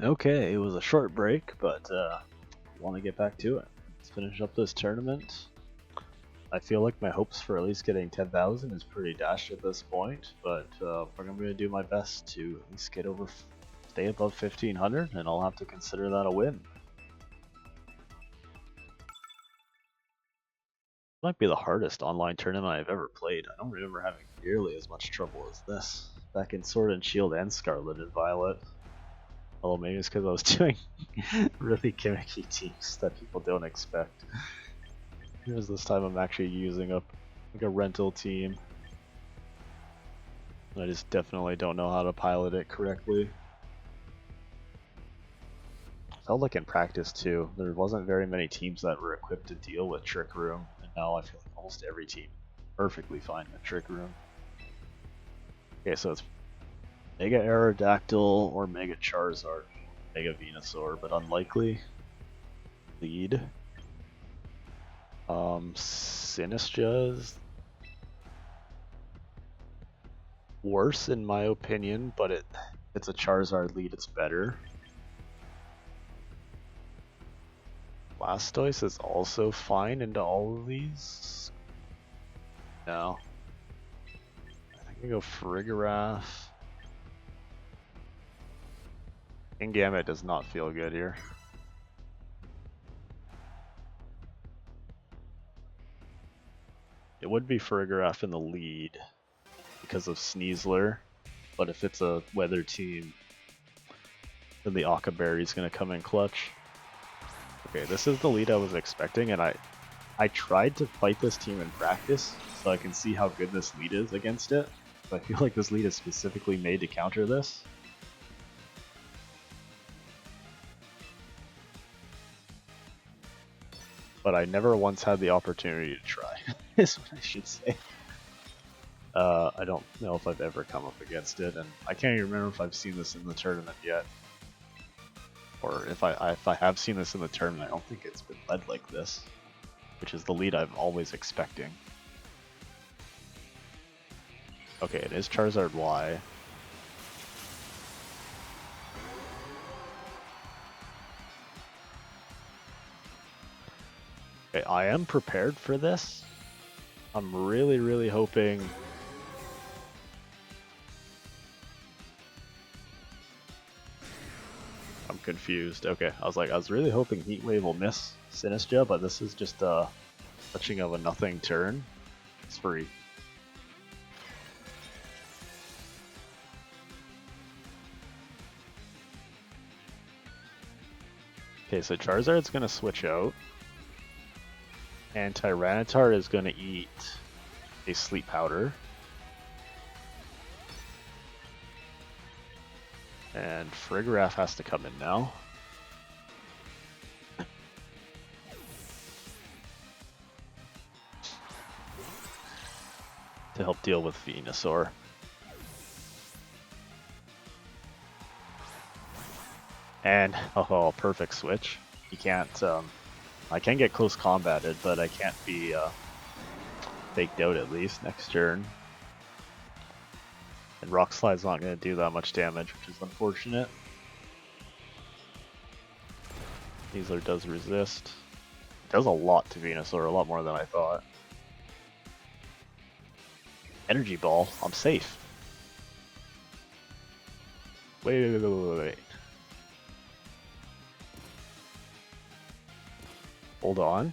Okay, it was a short break, but want to get back to it. Let's finish up this tournament. I feel like my hopes for at least getting 10,000 is pretty dashed at this point, but I'm going to do my best to at least get over, stay above 1500, and I'll have to consider that a win. Might be the hardest online tournament I've ever played. I don't remember having nearly as much trouble as this. Back in Sword and Shield and Scarlet and Violet. Although maybe it's because I was doing really gimmicky teams that people don't expect. Here's this time I'm actually using up like a rental team. I just definitely don't know how to pilot it correctly. Felt like in practice too, there wasn't very many teams that were equipped to deal with Trick Room, and now I feel like almost every team perfectly fine with Trick Room. Okay, so it's Mega Aerodactyl or Mega Charizard, Mega Venusaur, but unlikely. Lead. Sinistra's worse in my opinion, but it's a Charizard lead, it's better. Blastoise is also fine into all of these. No. I think I go Farigiraf. Kingambit does not feel good here. It would be Farigiraf in the lead because of Sneasler, but if it's a weather team, then the Occa Berry is going to come in clutch. Okay, this is the lead I was expecting, and I tried to fight this team in practice so I can see how good this lead is against it. So I feel like this lead is specifically made to counter this. But I never once had the opportunity to try, is what I should say. I don't know if I've ever come up against it, and I can't even remember if I've seen this in the tournament yet. Or if I have seen this in the tournament, I don't think it's been led like this, which is the lead I'm always expecting. Okay, it is Charizard Y. Okay, I am prepared for this. I'm really hoping. I'm confused. Okay, I was really hoping Heat Wave will miss Sinistra, but this is just a touching of a nothing turn. It's free. Okay, so Charizard's gonna switch out, and Tyranitar is gonna eat a Sleep Powder. And Farigiraf has to come in now. To help deal with Venusaur. And, oh, perfect switch. You can't, I can get close combated, but I can't be faked out at least next turn. And Rock Slide's not going to do that much damage, which is unfortunate. Sneasler does resist. It does a lot to Venusaur, a lot more than I thought. Energy Ball, I'm safe. Wait. Hold on.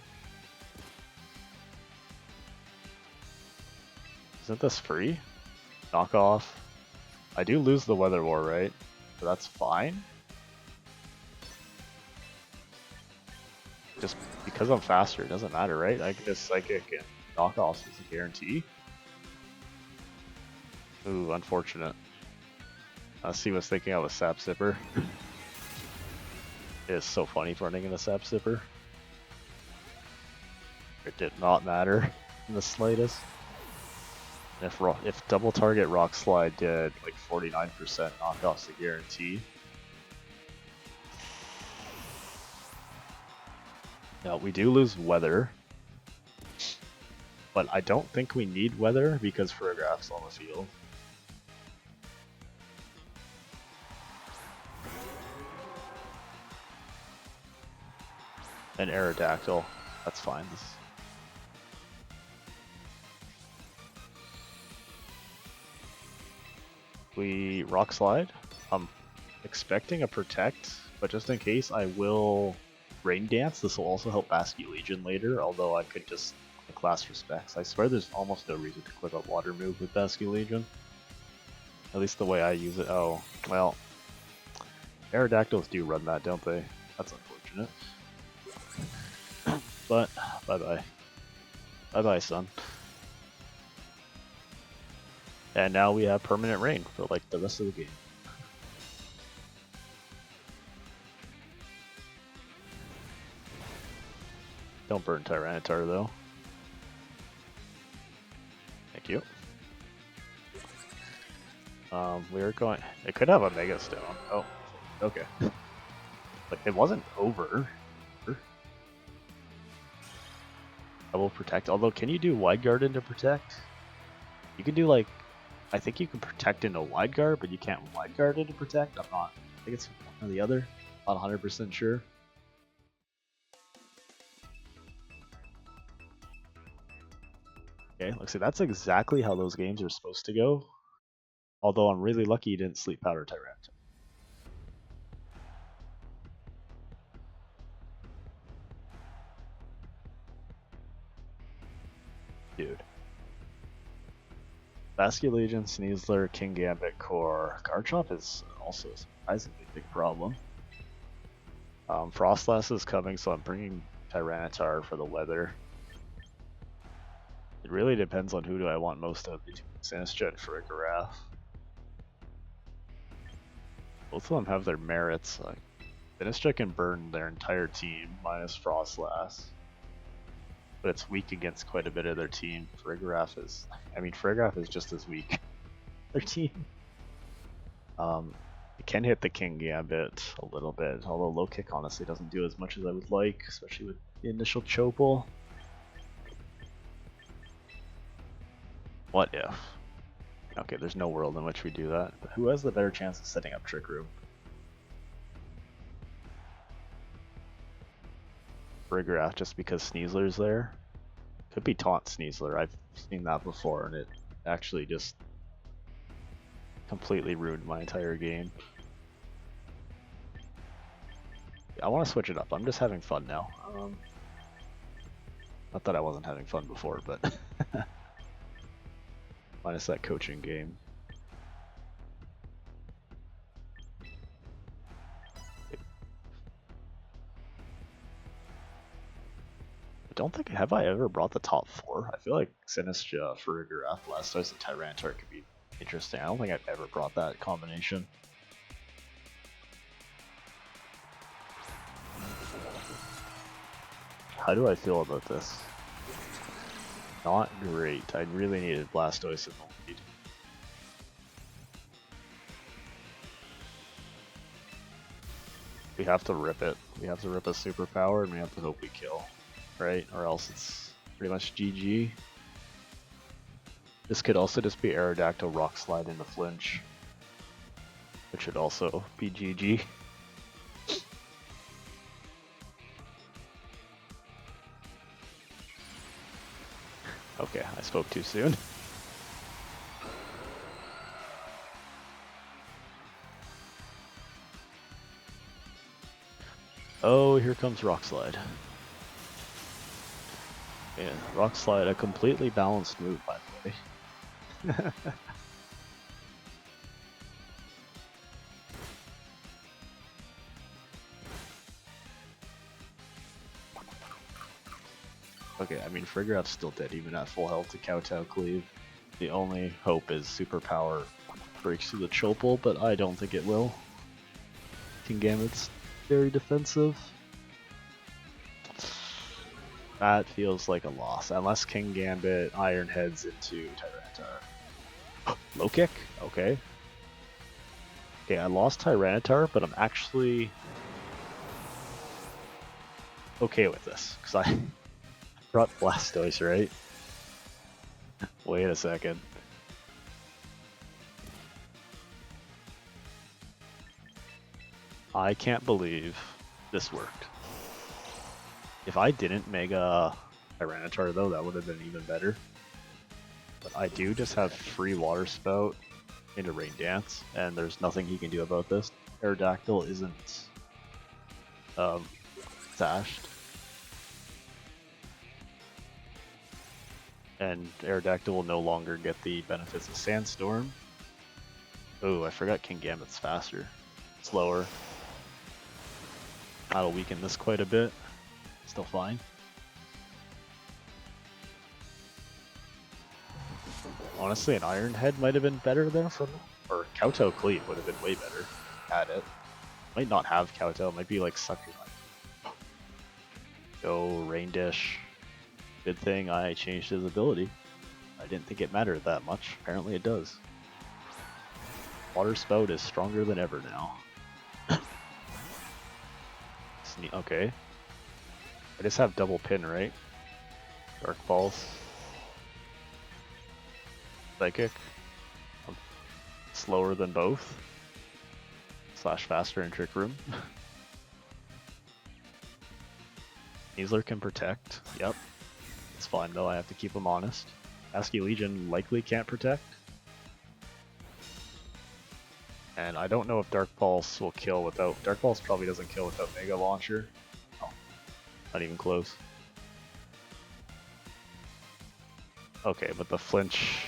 Isn't this free? Knock off. I do lose the Weather War, right? So that's fine. Just because I'm faster, it doesn't matter, right? I can just Psychic and knock off is a guarantee. Ooh, unfortunate. See what's thinking of a Sap Sipper. It is so funny running in a Sap Sipper. It did not matter in the slightest. If double target Rock Slide did like 49% knockoffs a guarantee. Now we do lose Weather, but I don't think we need Weather because Farigiraf's on the field. An Aerodactyl. That's fine. We Rock Slide. I'm expecting a Protect, but just in case, I will Rain Dance. This will also help Basky Legion later, although I could just class Respects. I swear there's almost no reason to click a Water move with Basky Legion. At least the way I use it. Oh, well. Aerodactyls do run that, don't they? That's unfortunate. But, bye-bye. Bye-bye, son. And now we have permanent rain for like the rest of the game. Don't burn Tyranitar though. Thank you. We're going. It could have a Mega Stone. Oh, okay. Like it wasn't over. I will protect. Although, can you do Wide Guard into protect? You can do like. I think you can protect into Wide Guard, but you can't Wide Guard into protect. I'm not. I think it's one or the other. Not 100% sure. Okay, let's see. That's exactly how those games are supposed to go. Although I'm really lucky you didn't Sleep Powder Tyranitar. Dude. Basky Legion, Sneasler, Kingambit, Core. Garchomp is also a surprisingly big problem. Frostlass is coming, so I'm bringing Tyranitar for the weather. It really depends on who do I want most of between Sinistcha and Farigiraf. Both of them have their merits. Sinistcha can burn their entire team minus Frostlass, but it's weak against quite a bit of their team. Farigiraf is, Farigiraf is just as weak. Their team. It can hit the Kingambit a little bit, although low kick honestly doesn't do as much as I would like, especially with the initial Chopal. What if? Okay, there's no world in which we do that. But who has the better chance of setting up Trick Room? Farigiraf, just because Sneasler's there. Could be Taunt Sneasler. I've seen that before, and it actually just completely ruined my entire game. I want to switch it up. I'm just having fun now. Not that I wasn't having fun before, but minus that coaching game. I don't think, have I ever brought the top 4? I feel like Sinistcha, Farigiraf, Blastoise, and Tyranitar could be interesting. I don't think I've ever brought that combination. How do I feel about this? Not great. I really needed Blastoise in the lead. We have to rip it. We have to rip a superpower and we have to hope we kill. Right? Or else it's pretty much GG. This could also just be Aerodactyl Rock Slide into Flinch, which should also be GG. Okay, I spoke too soon. Oh, here comes Rock Slide. Yeah, Rock Slide, a completely balanced move, by the way. Okay, Farigiraf's still dead even at full health to Kowtow Cleave. The only hope is Superpower breaks through the Chopal, but I don't think it will. Kingambit's very defensive. That feels like a loss, unless Kingambit Iron Heads into Tyranitar. Low kick? Okay. Okay, I lost Tyranitar, but I'm actually okay with this, because I brought Blastoise, right? Wait a second. I can't believe this worked. If I didn't Mega Tyranitar though, that would have been even better. But I do just have free Water Spout into Rain Dance, and there's nothing he can do about this. Aerodactyl isn't sashed. And Aerodactyl will no longer get the benefits of Sandstorm. Oh, I forgot Kingambit's faster. Slower. That'll weaken this quite a bit. Still fine. Honestly, an Iron Head might have been better there for me. Or Kowtow Cleave would have been way better. Had it. Might not have Kowtow, might be like Sucker Knife. Go Rain Dish. Good thing I changed his ability. I didn't think it mattered that much. Apparently it does. Water Spout is stronger than ever now. Okay. I just have double pin, right? Dark Pulse. Psychic. I'm slower than both. Slash faster in Trick Room. Sneasler can protect. Yep. It's fine though, I have to keep him honest. ASCII Legion likely can't protect. And I don't know if Dark Pulse will kill without... Dark Pulse probably doesn't kill without Mega Launcher. Oh, not even close. Okay, but the flinch...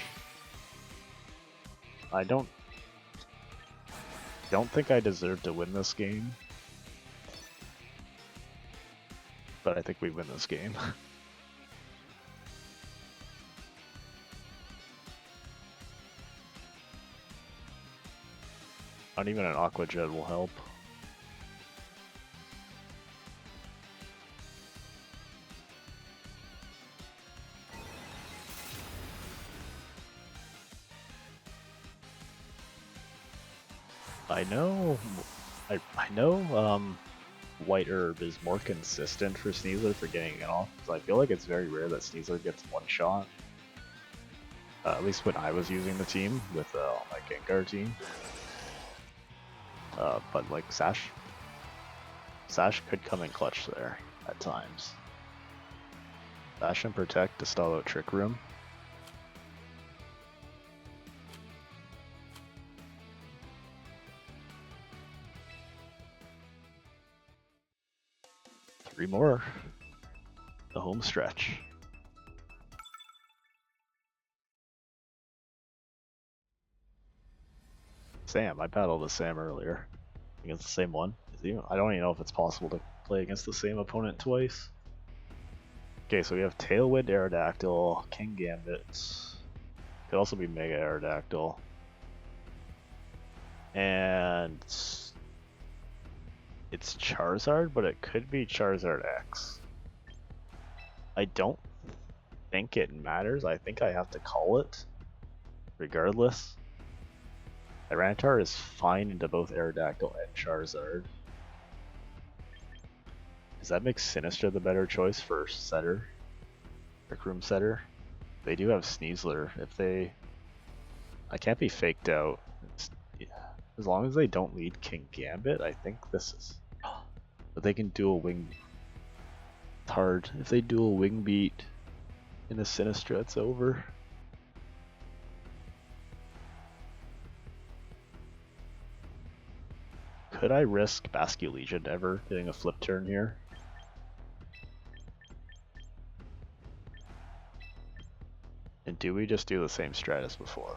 I don't think I deserve to win this game. But I think we win this game. Not even an Aqua Jet will help. I know White Herb is more consistent for Sneasler for getting it off, because I feel like it's very rare that Sneasler gets one shot. At least when I was using the team with my Gengar team. But like Sash could come in clutch there at times. Sash and Protect to stall out Trick Room. Three more. The home stretch. Sam, I battled a Sam earlier. Against the same one. I don't even know if it's possible to play against the same opponent twice. Okay, so we have Tailwind Aerodactyl, Kingambit. Could also be Mega Aerodactyl. And it's Charizard, but it could be Charizard X. I don't think it matters. I think I have to call it regardless. Tyranitar is fine into both Aerodactyl and Charizard. Does that make Sinistra the better choice for setter? Trick Room setter? They do have Sneasler. If they... I can't be faked out. As long as they don't lead Kingambit, I think this is... But they can dual wing... It's hard. If they dual wing beat in a Sinistra, it's over. Could I risk Bascule Legion ever getting a flip turn here? And do we just do the same strat as before?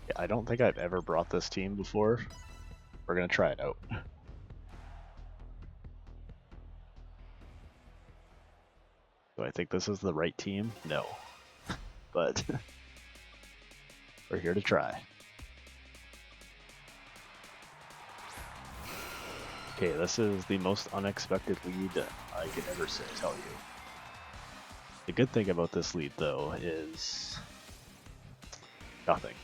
Yeah, I don't think I've ever brought this team before. We're gonna try it out. Do I think this is the right team? No. But we're here to try. Okay, this is the most unexpected lead I could ever tell you. The good thing about this lead, though, is nothing.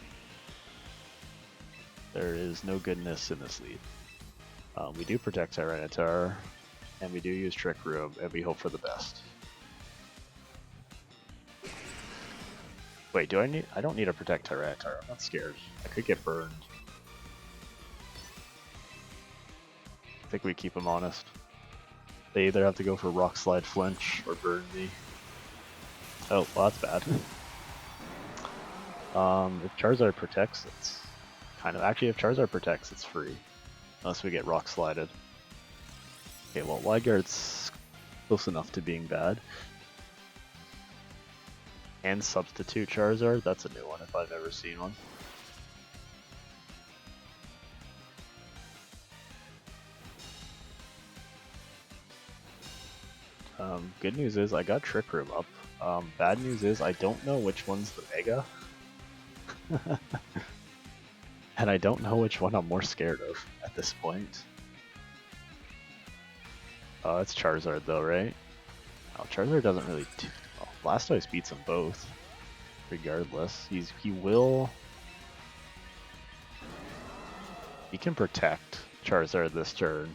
There is no goodness in this lead. We do protect Tyranitar, and we do use Trick Room, and we hope for the best. Wait, do I need? I don't need to protect Tyranitar. I'm not scared. I could get burned. I think we keep them honest. They either have to go for Rock Slide Flinch or burn me. Oh, well that's bad. If Charizard protects, it's kind of... Actually, if Charizard protects, it's free. Unless we get Rock Slided. Okay, well, Wide Guard's close enough to being bad. And Substitute Charizard, that's a new one if I've ever seen one. Good news is I got Trick Room up. Bad news is I don't know which one's the Mega. And I don't know which one I'm more scared of at this point. It's Charizard though, right? Oh, Charizard doesn't really do... Oh, Blastoise beats them both. Regardless. He will... He can protect Charizard this turn.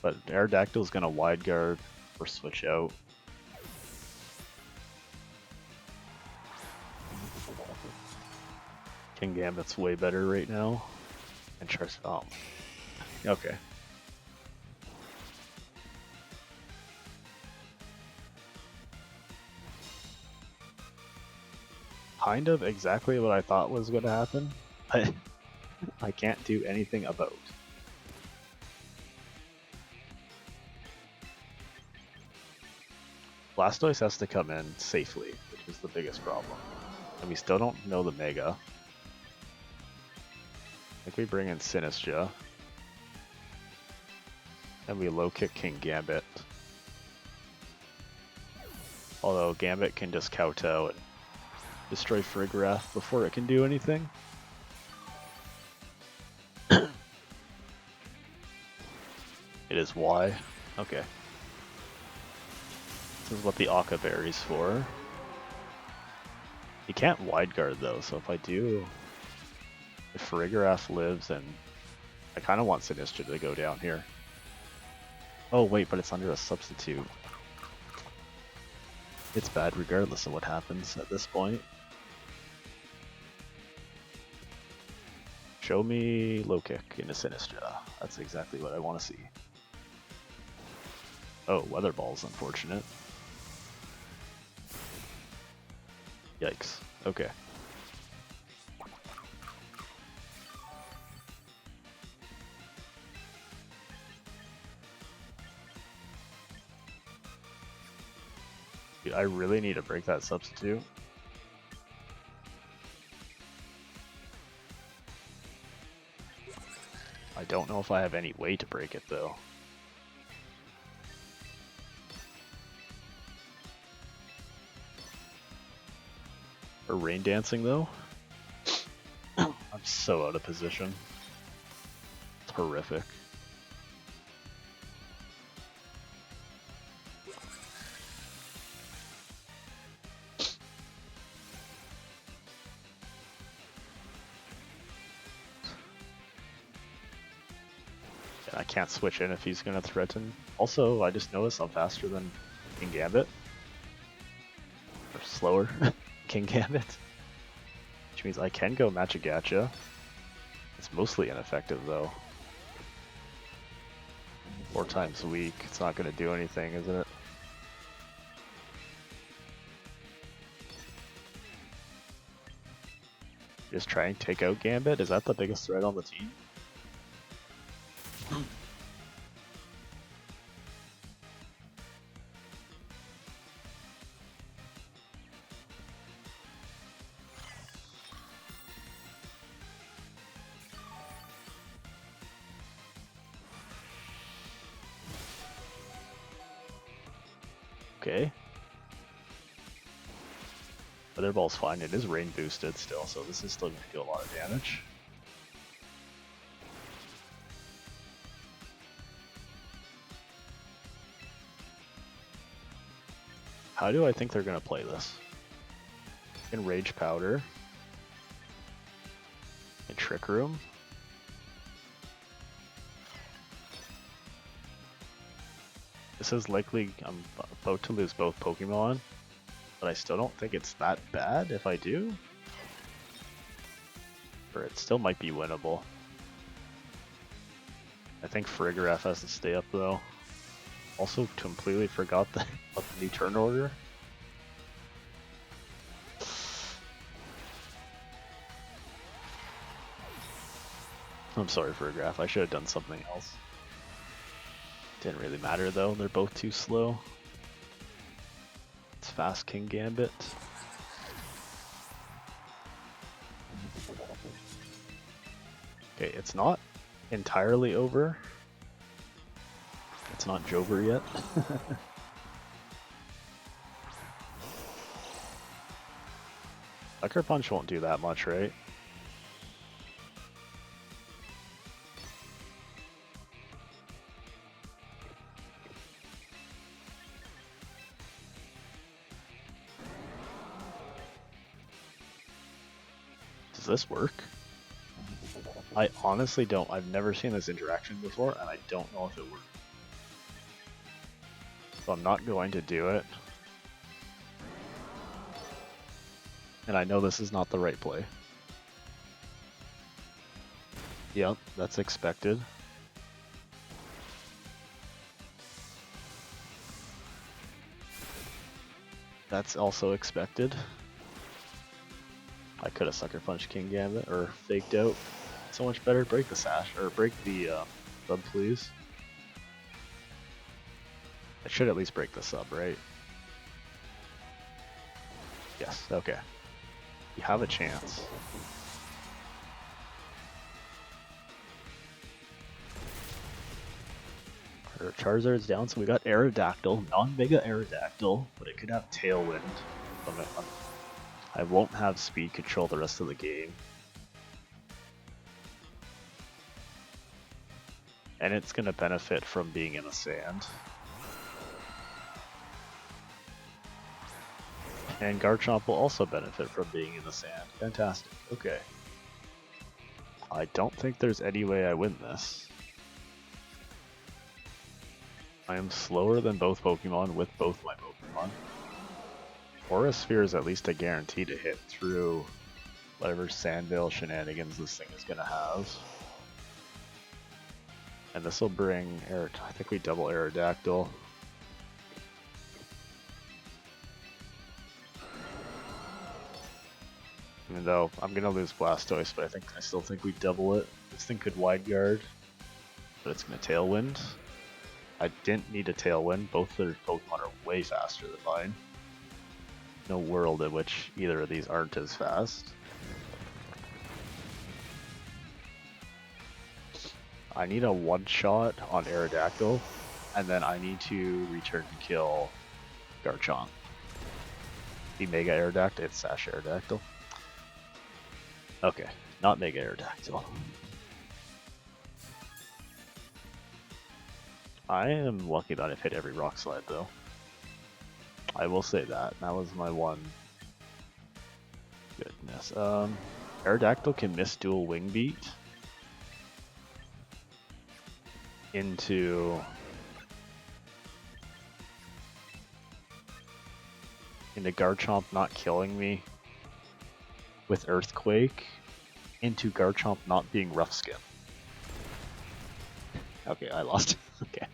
But Aerodactyl's gonna Wide Guard or switch out. Kingambit's way better right now. And Charizard... Oh. Okay. Kind of exactly what I thought was going to happen, but I can't do anything about. Blastoise has to come in safely, which is the biggest problem. And we still don't know the Mega. I think we bring in Sinistcha. And we low kick Kingambit. Although Gambit can just kowtow and destroy Frigarath before it can do anything. It is Y. Okay. This is what the Akka Berry's for. You can't Wide Guard though, so if I do... If Farigarath lives, and I kind of want Sinistcha to go down here. Oh wait, but it's under a substitute. It's bad regardless of what happens at this point. Show me low kick into Sinistcha. That's exactly what I want to see. Oh, Weather Ball's unfortunate. Yikes. Okay. Dude, I really need to break that substitute. I don't know if I have any way to break it though. For Rain Dancing though? I'm so out of position. It's horrific. I can't switch in if he's gonna threaten. Also, I just noticed I'm faster than Kingambit. Or slower. Kingambit. Which means I can go Magigacha. It's mostly ineffective though. 4 times a week. It's not gonna do anything, isn't it? Just try and take out Gambit? Is that the biggest threat on the team? Okay. Weather Ball's fine. It is rain boosted still, so this is still going to do a lot of damage. How do I think they're going to play this? In Rage Powder. In Trick Room. This is likely... I'm about to lose both Pokemon. but I still don't think it's that bad if I do. Or it still might be winnable. I think Farigiraf has to stay up though. Also completely forgot about the new turn order. I'm sorry Farigiraf, I should have done something else. Didn't really matter though, they're both too slow. It's fast Kingambit. Okay, it's not entirely over. It's not Jover yet. Sucker Punch won't do that much, right? Does this work? I honestly don't. I've never seen this interaction before, and I don't know if it works. So I'm not going to do it. And I know this is not the right play. Yep, that's expected. That's also expected. I could have Sucker Punched Kingambit or faked out. So much better. Break the sash, or break the sub, please. I should at least break the sub, right? Yes, okay. You have a chance. Our Charizard's down, so we got Aerodactyl, non-Mega Aerodactyl, but it could have Tailwind. I won't have speed control the rest of the game. And it's going to benefit from being in the sand. And Garchomp will also benefit from being in the sand. Fantastic. Okay. I don't think there's any way I win this. I am slower than both Pokemon with both my Pokemon. Aura Sphere is at least a guarantee to hit through whatever Sandvale shenanigans this thing is going to have. And this will bring I think we double Aerodactyl. Even though I'm gonna lose Blastoise, but I still think we double it. This thing could Wide Guard, but it's gonna Tailwind. I didn't need a Tailwind. Both their Pokemon are way faster than mine. No world in which either of these aren't as fast. I need a one-shot on Aerodactyl, and then I need to return to kill Garchomp. The Mega Aerodactyl, it's Sash Aerodactyl. Okay, not Mega Aerodactyl. I am lucky that I've hit every Rock Slide though. I will say that. That was my one goodness. Aerodactyl can miss dual Wing Beat into Garchomp not killing me with Earthquake into Garchomp not being Rough Skin. Okay, I lost. Okay.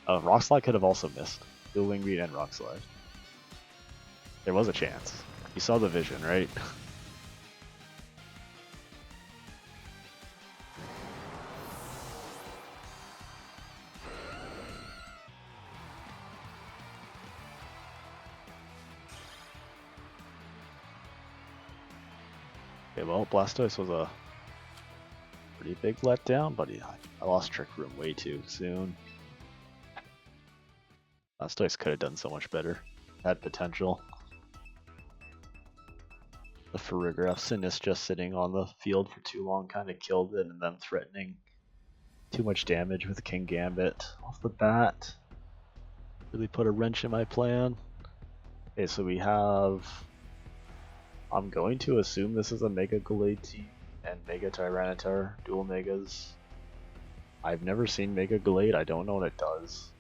Rock Slide could have also missed. Dual Wing Beat and Rock Slide. There was a chance. You saw the vision, right? Okay, well, Blastoise was a pretty big letdown, but yeah, I lost Trick Room way too soon. Blastoise could have done so much better. Had potential. The Farigiraf Sinistcha just sitting on the field for too long kind of killed it, and them threatening too much damage with Kingambit off the bat really put a wrench in my plan. Okay, so we have... I'm going to assume this is a Mega Gallade team and Mega Tyranitar, dual Megas. I've never seen Mega Gallade, I don't know what it does.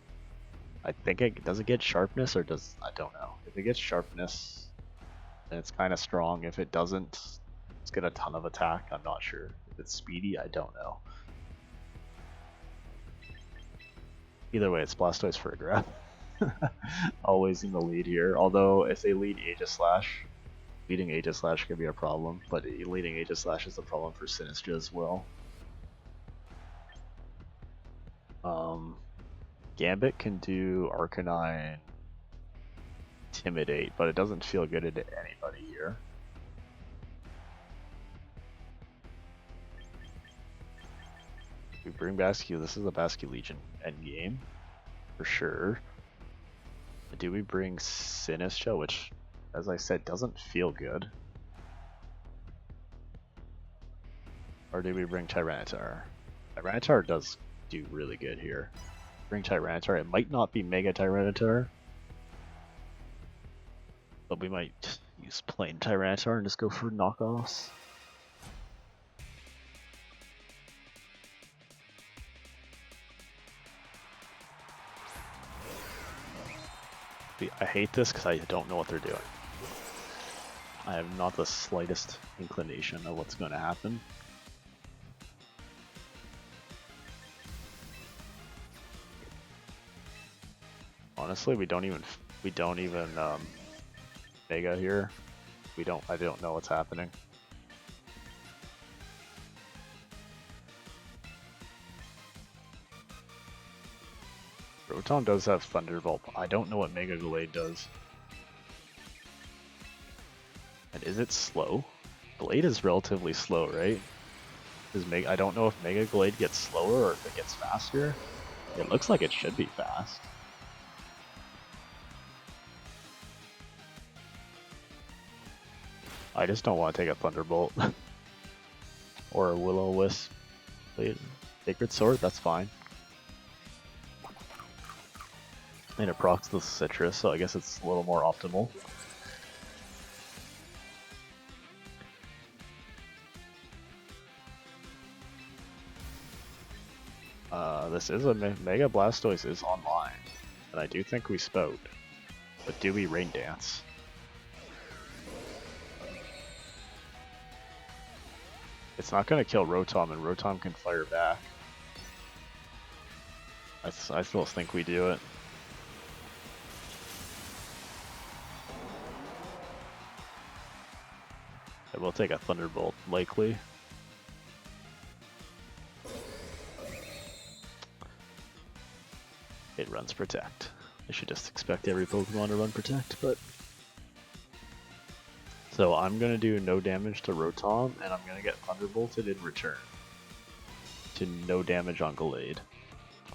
I think does it get sharpness or I don't know. If it gets sharpness, then it's kind of strong. If it doesn't, it's get a ton of attack. I'm not sure. If it's speedy, I don't know. Either way, it's Blastoise for a grab. Always in the lead here. Although, if they lead Aegislash, leading Aegislash could be a problem, but leading Aegislash is a problem for Sinistra as well. Gambit can do Arcanine, Intimidate, but it doesn't feel good into anybody here. We bring Bascu. This is a Basculegion endgame for sure. Do we bring Sinistra, which, as I said, doesn't feel good? Or do we bring Tyranitar? Tyranitar does do really good here. Bring Tyranitar. It might not be Mega Tyranitar, but we might use plain Tyranitar and just go for knockoffs. I hate this because I don't know what they're doing. I have not the slightest inclination of what's going to happen. Honestly, we don't even Mega here. I don't know what's happening. Rotom does have Thunderbolt. I don't know what Mega Gallade does. And is it slow? Gallade is relatively slow, right? I don't know if Mega Gallade gets slower or if it gets faster. It looks like it should be fast. I just don't want to take a Thunderbolt. Or a Will-O-Wisp. Sacred Sword, that's fine. And it procs the Citrus, so I guess it's a little more optimal. This is a Mega Blastoise is online, and I do think we spout. But do we Rain Dance? It's not going to kill Rotom, and Rotom can fire back. I still think we do it. I will take a Thunderbolt, likely. It runs Protect. I should just expect every Pokemon to run Protect, but... So I'm going to do no damage to Rotom, and I'm going to get Thunderbolted in return. To no damage on Gallade.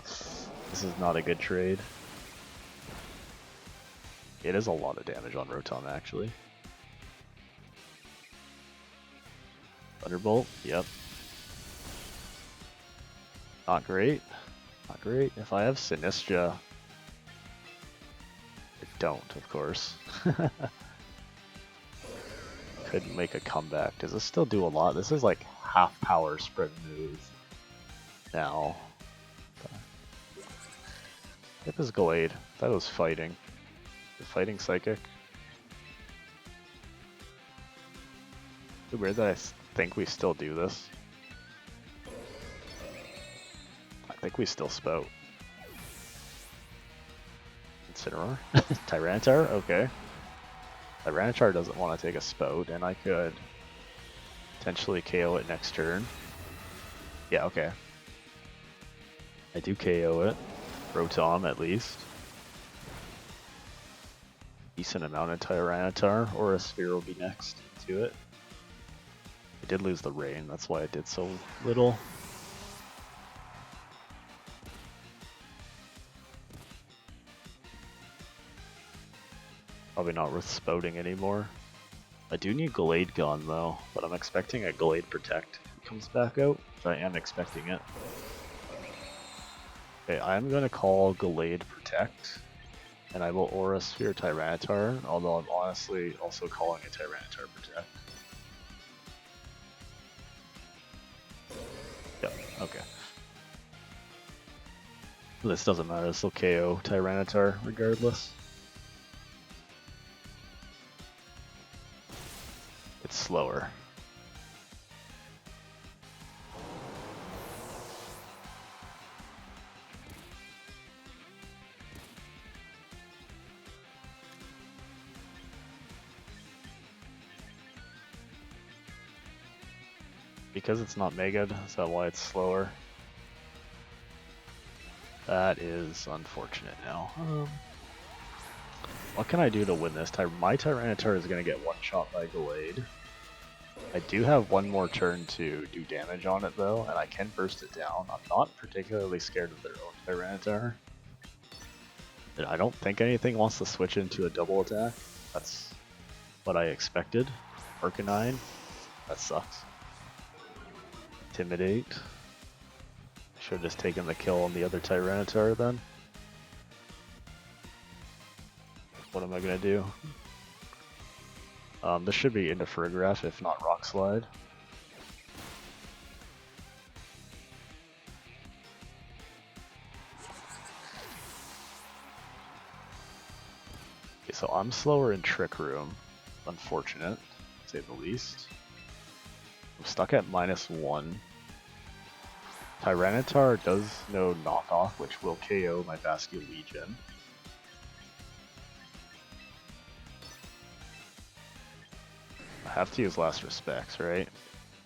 This is not a good trade. It is a lot of damage on Rotom, actually. Thunderbolt, yep. Not great. Not great. If I have Sinistra... I don't, of course. Could make a comeback. Does this still do a lot? This is like half power spread move now. If is Gallade. That was fighting. Fighting Psychic. It's weird that I think we still do this. I think we still spout. Incineroar? Tyranitar? Okay. Tyranitar doesn't want to take a spout, and I could potentially KO it next turn. Yeah, okay. I do KO it. Rotom, at least. Decent amount of Tyranitar, or a Sphere will be next to it. I did lose the Rain, that's why I did so little. Probably not worth spouting anymore. I do need Gallade Gun though, but I'm expecting a Gallade Protect comes back out, so I am expecting it. Okay, I'm going to call Gallade Protect, and I will Aura Sphere Tyranitar, although I'm honestly also calling a Tyranitar Protect. Yep, okay. This doesn't matter, this will KO Tyranitar regardless. It's slower. Because it's not Mega, is that why it's slower? That is unfortunate now. What can I do to win this? My Tyranitar is going to get one shot by Gallade. I do have one more turn to do damage on it though, and I can burst it down. I'm not particularly scared of their own Tyranitar. And I don't think anything wants to switch into a double attack. That's what I expected. Arcanine. That sucks. Intimidate. Should have just taken the kill on the other Tyranitar then. What am I gonna do? This should be into Farigiraf, if not Rock Slide. Okay, so I'm slower in Trick Room. Unfortunate, to say the least. I'm stuck at -1. Tyranitar does know Knockoff, which will KO my Basculegion. I have to use Last Respects, right?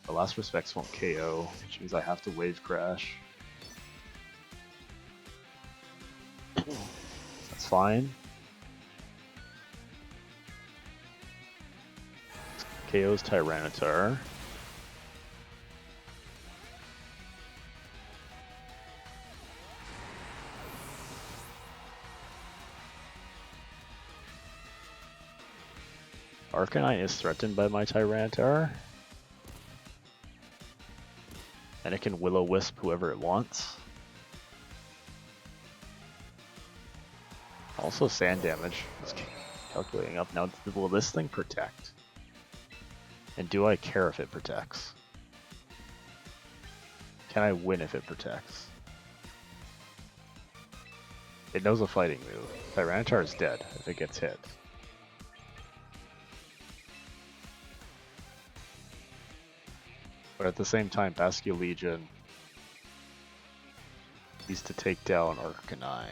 The Last Respects won't KO, which means I have to Wave Crash. That's fine. KO's Tyranitar. Arcanine is threatened by my Tyranitar. And it can Will-O-Wisp whoever it wants. Also sand damage. It's calculating up now. Will this thing protect? And do I care if it protects? Can I win if it protects? It knows a fighting move. Tyranitar is dead if it gets hit. But at the same time, Basculegion needs to take down Arcanine.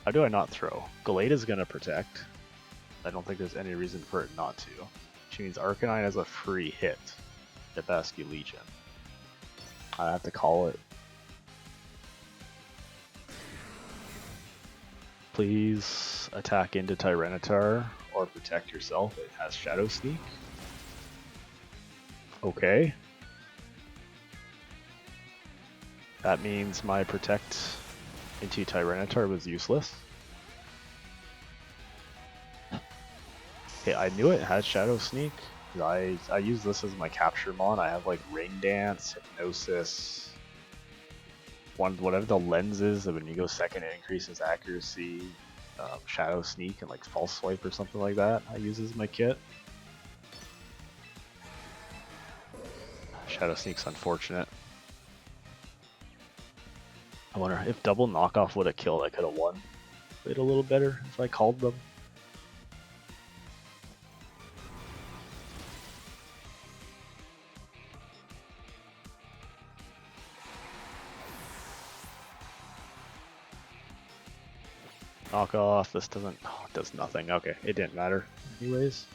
How do I not throw? Gallade is going to protect. I don't think there's any reason for it not to. Which means Arcanine has a free hit at Basculegion. I have to call it. Please attack into Tyranitar or protect yourself. It has Shadow Sneak. Okay. That means my protect into Tyranitar was useless. Okay, I knew it had Shadow Sneak. I use this as my capture mon. I have like Rain Dance, Hypnosis, whatever the lens is. When you go second, it increases accuracy. Shadow Sneak and like False Swipe or something like that. I use as my kit. Shadow Sneak's unfortunate. I wonder if double knockoff would have killed. I could have won. Played a little better if I called them. Knockoff. This doesn't. Oh, it does nothing. Okay, it didn't matter. Anyways,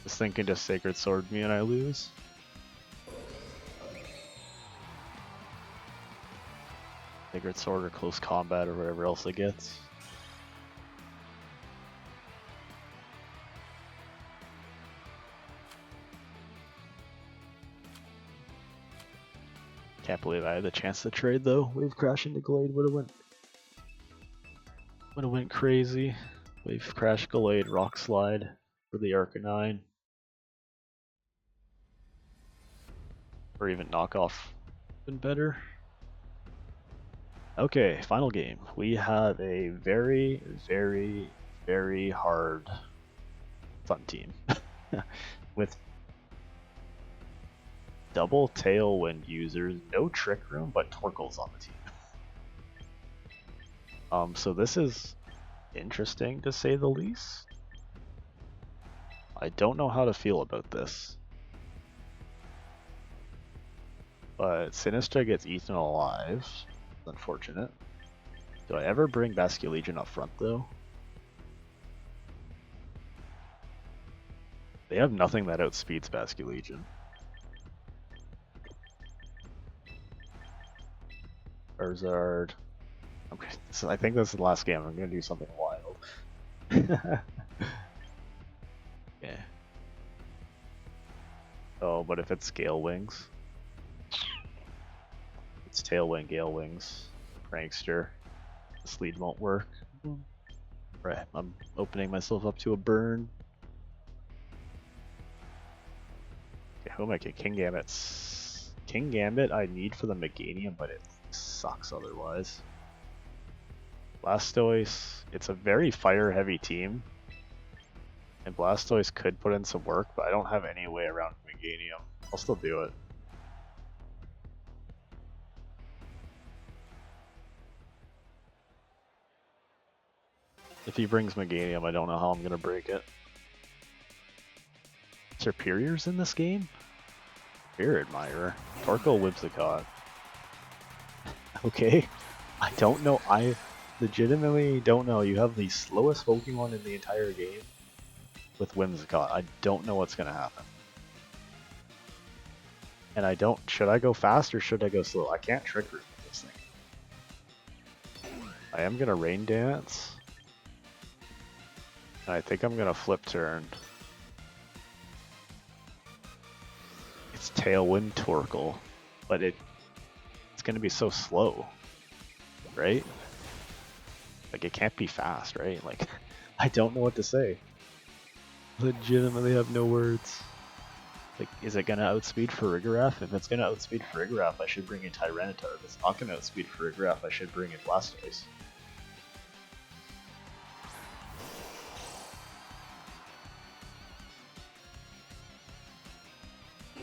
this thing can just Sacred Sword me and I lose. Sacred Sword or Close Combat or whatever else it gets. Can't believe I had the chance to trade though. Wave Crash into Gallade would have went crazy. Wave Crash, Gallade, Rock Slide for the Arcanine. Or even Knockoff been better. Okay, final game. We have a very, very, very hard Sun team. With double Tailwind users, no Trick Room, but Torkoal's on the team. So this is interesting to say the least. I don't know how to feel about this. But Sinistra gets eaten alive. Unfortunate. Do I ever bring Basculegion up front though? They have nothing that outspeeds Basculegion. Charizard. Okay, so I think this is the last game. I'm gonna do something wild. Yeah. Oh, but if it's Gale Wings, it's Tailwind, Gale Wings, Prankster. This lead won't work. Right, I'm opening myself up to a burn. Okay, who am I King Gambit. King Gambit I need for the Meganium, but it sucks otherwise. Blastoise, it's a very fire heavy team. And Blastoise could put in some work, but I don't have any way around Meganium. I'll still do it. If he brings Meganium, I don't know how I'm going to break it. Serperior's in this game? Spirit Admirer. Torkoal Whimsicott. Okay. I don't know. I legitimately don't know. You have the slowest Pokemon in the entire game with Whimsicott. I don't know what's going to happen. And I don't... Should I go fast or should I go slow? I can't Trick Room with this thing. I am going to Rain Dance. And I think I'm going to Flip Turn. It's Tailwind Torkoal. But it's going to be so slow. Right? Like, it can't be fast, right? Like, I don't know what to say. Legitimately have no words. Like, is it gonna outspeed Farigiraf? If it's gonna outspeed Farigiraf, I should bring in Tyranitar. If it's not gonna outspeed Farigiraf, I should bring in Blastoise.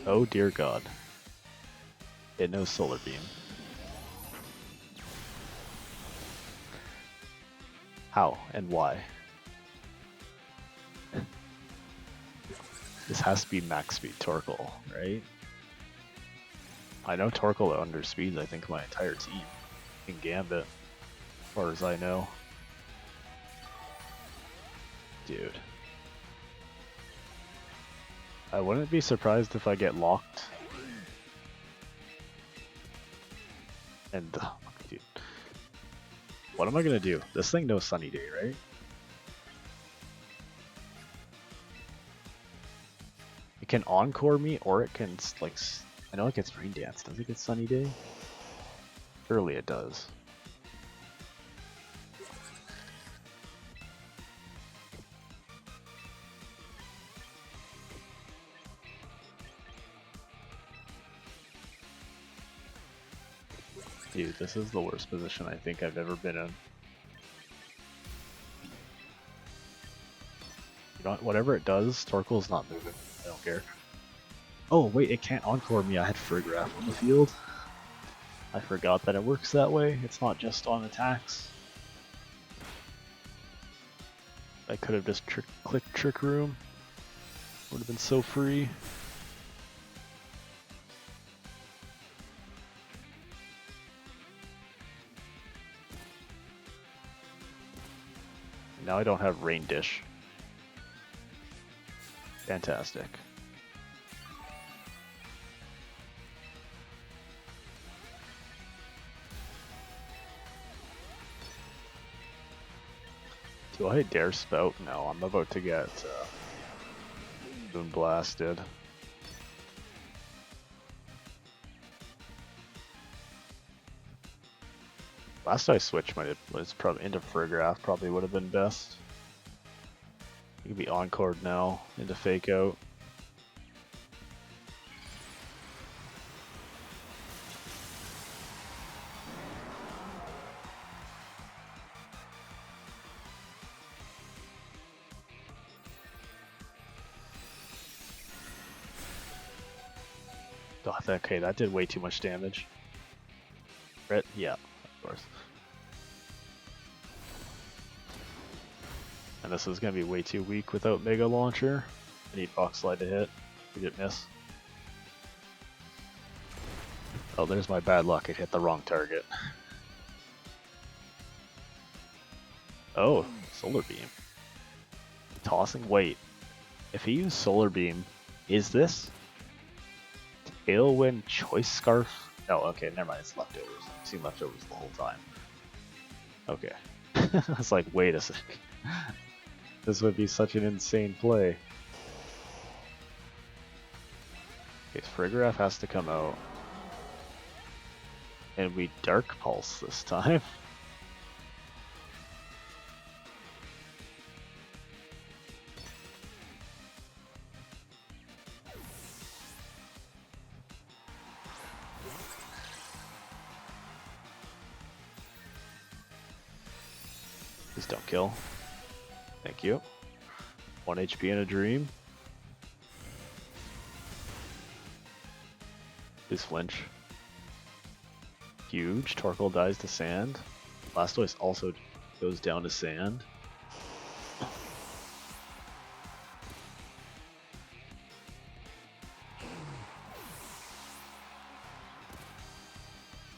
Oh dear god. It knows Solar Beam. How and why? This has to be max speed Torkoal, right? I know Torkoal underspeeds, I think, my entire team. In Gambit, as far as I know. Dude. I wouldn't be surprised if I get locked. And, dude. What am I gonna do? This thing knows Sunny Day, right? It can Encore me, or it can, like, I know it gets Rain Dance. Does it get Sunny Day? Surely it does. Dude, this is the worst position I think I've ever been in. You know, whatever it does, Torkoal's not moving. I don't care. Oh, wait, it can't Encore me. I had Farigiraf on the field. I forgot that it works that way. It's not just on attacks. I could have just clicked Trick Room. Would have been so free. Now I don't have Rain Dish. Fantastic. Do I dare Spout? No, I'm about to get Moon Blasted. Last I switched was probably into Farigiraf, probably would have been best. You could be Encored now into Fake Out. Oh, okay, that did way too much damage. Right? Yeah, of course. And this is going to be way too weak without Mega Launcher. I need Box Slide to hit. We didn't miss. Oh, there's my bad luck. It hit the wrong target. Oh, Solar Beam. Tossing weight. If he used Solar Beam, is this Tailwind Choice Scarf? No, okay, never mind. It's leftovers. I've seen leftovers the whole time. Okay. I was like, wait a sec. This would be such an insane play. Okay, Frigoraph has to come out. And we Dark Pulse this time. Please don't kill. Thank you. 1 HP in a dream. Please flinch. Huge. Torkoal dies to sand. Blastoise also goes down to sand.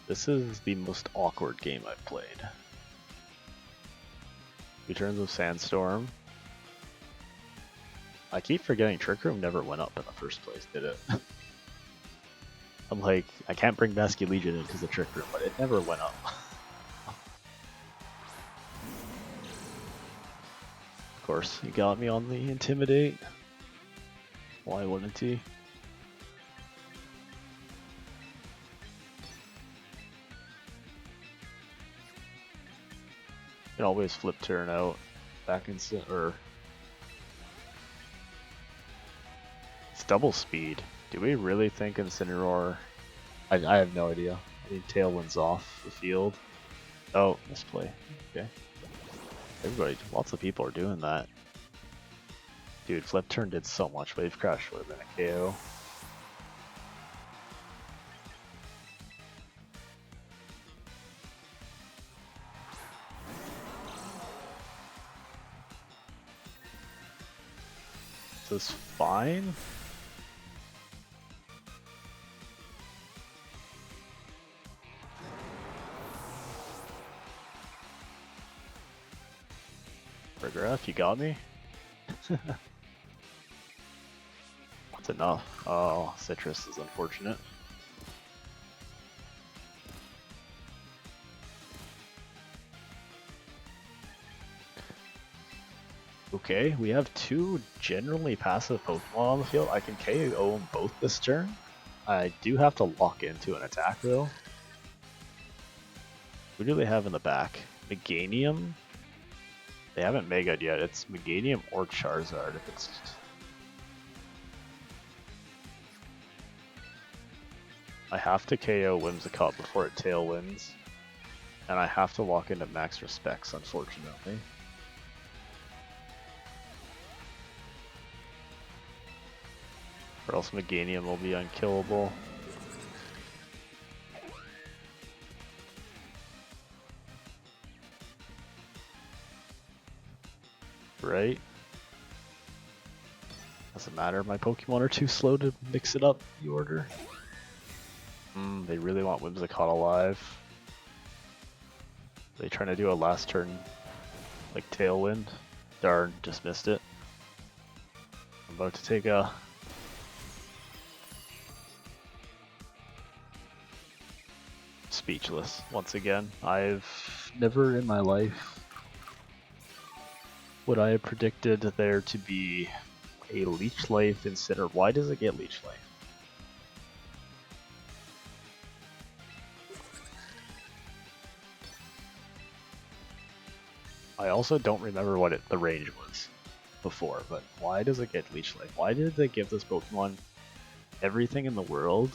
This is the most awkward game I've played. 2 turns of Sandstorm. I keep forgetting Trick Room never went up in the first place, did it? I'm like, I can't bring Basculegion in because of Trick Room, but it never went up. Of course, he got me on the Intimidate. Why wouldn't he? You can always flip turn out back in or it's double speed. Do we really think Incineroar? I have no idea. I think Tailwind's off the field. Oh, misplay. Okay. Everybody, lots of people are doing that. Dude, flip turn did so much. Wave Crash would have been a KO. This is fine. Frigoraph, you got me? That's enough. Oh, Citrus is unfortunate. Okay, we have 2 generally passive Pokemon on the field. I can KO them both this turn. I do have to lock into an attack though. Who do they have in the back? Meganium? They haven't Mega'd yet. It's Meganium or Charizard if it's... I have to KO Whimsicott before it Tailwinds. And I have to lock into Max Respects, unfortunately. Or else Meganium will be unkillable. Right? Doesn't matter, my Pokemon are too slow to mix it up, the order. They really want Whimsicott alive. Are they trying to do a last turn, like Tailwind? Darn, just missed it. I'm about to take a... Speechless, once again. I've never in my life would I have predicted there to be a Leech Life Incineroar. Why does it get Leech Life? I also don't remember what the range was before, but why does it get Leech Life? Why did they give this Pokemon everything in the world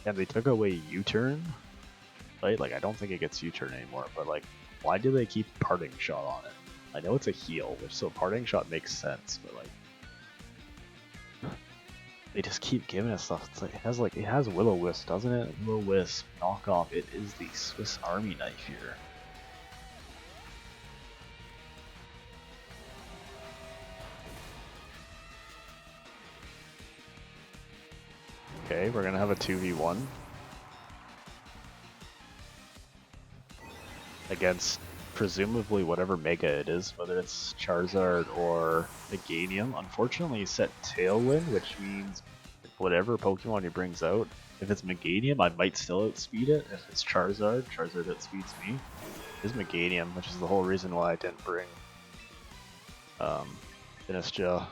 and they took away U-Turn? Right? Like, I don't think it gets U-Turn anymore, but like, why do they keep Parting Shot on it? I know it's a heal, so Parting Shot makes sense, but like, they just keep giving us stuff. It's like, it has Will-O-Wisp, doesn't it? Will-O-Wisp, knockoff. It is the Swiss Army knife here. Okay, we're gonna have a 2v1 against presumably whatever Mega it is, whether it's Charizard or Meganium. Unfortunately, you set Tailwind, which means whatever Pokemon he brings out, if it's Meganium, I might still outspeed it. If it's Charizard, Charizard outspeeds me. It's Meganium, which is the whole reason why I didn't bring Finistia.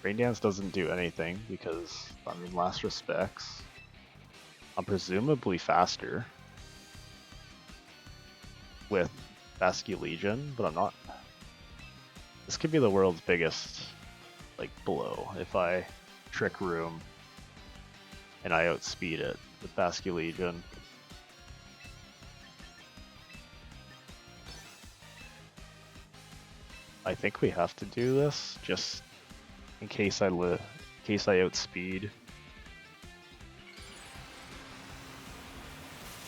Rain Dance doesn't do anything because, I mean, last respects, I'm presumably faster with Basculegion, but I'm not. This could be the world's biggest, like, blow if I Trick Room and I outspeed it with Basculegion. I think we have to do this just in case I outspeed.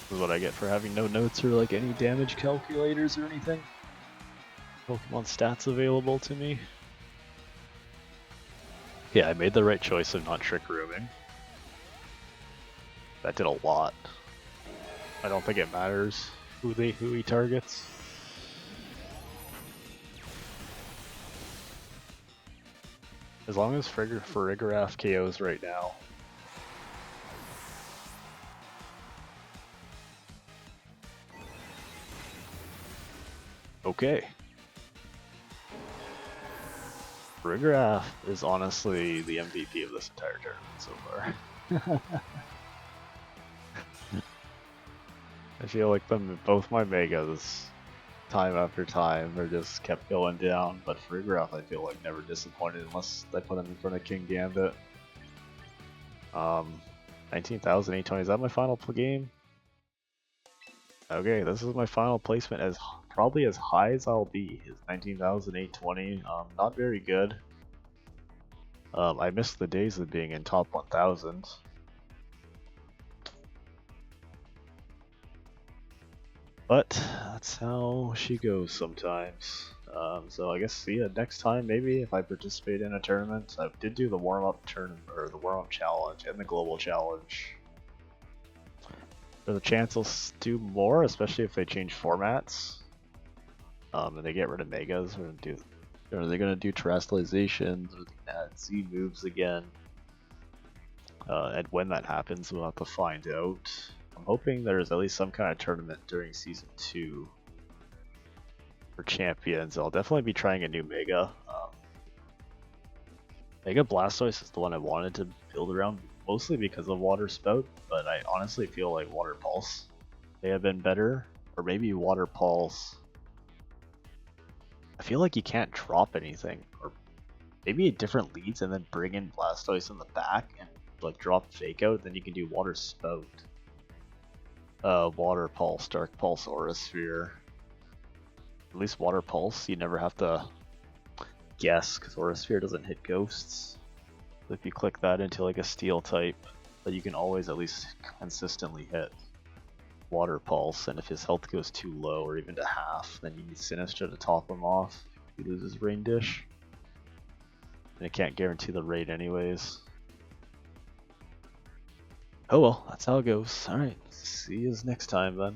This is what I get for having no notes or like any damage calculators or anything. Pokemon stats available to me. Yeah, I made the right choice of not Trick Rooming. That did a lot. I don't think it matters who he targets. As long as Farigiraf KOs right now. Okay. Farigiraf is honestly the MVP of this entire tournament so far. I feel like both my Megas, time after time, are just kept going down, but Farigiraf I feel like never disappointed unless I put him in front of King Gambit. 19,820, is that my final game? Okay, this is my final placement, as probably as high as I'll be, is 19,820. Not very good. I missed the days of being in top 1,000. But that's how she goes sometimes. So I guess see ya next time, maybe, if I participate in a tournament. I did do the warm-up tournament, or the warm-up challenge, and the global challenge. There's a chance I'll do more, especially if they change formats. And they get rid of Megas, or are they gonna do terrestrializations, or add Z moves again? And when that happens, we'll have to find out. I'm hoping there's at least some kind of tournament during Season 2 for champions. I'll definitely be trying a new Mega. Mega Blastoise is the one I wanted to build around, mostly because of Water Spout, but I honestly feel like Water Pulse may have been better, or maybe Water Pulse. I feel like you can't drop anything, or maybe different leads and then bring in Blastoise in the back and like drop Fake Out, then you can do Water Spout. Water Pulse, Dark Pulse, Aura Sphere. At least Water Pulse, you never have to guess, because Aura Sphere doesn't hit ghosts. So if you click that into like a Steel type, but you can always at least consistently hit Water Pulse, and if his health goes too low or even to half, then you need Sinistcha to top him off if he loses Rain Dish. And it can't guarantee the raid anyways. Oh well, that's how it goes. Alright, see you next time then.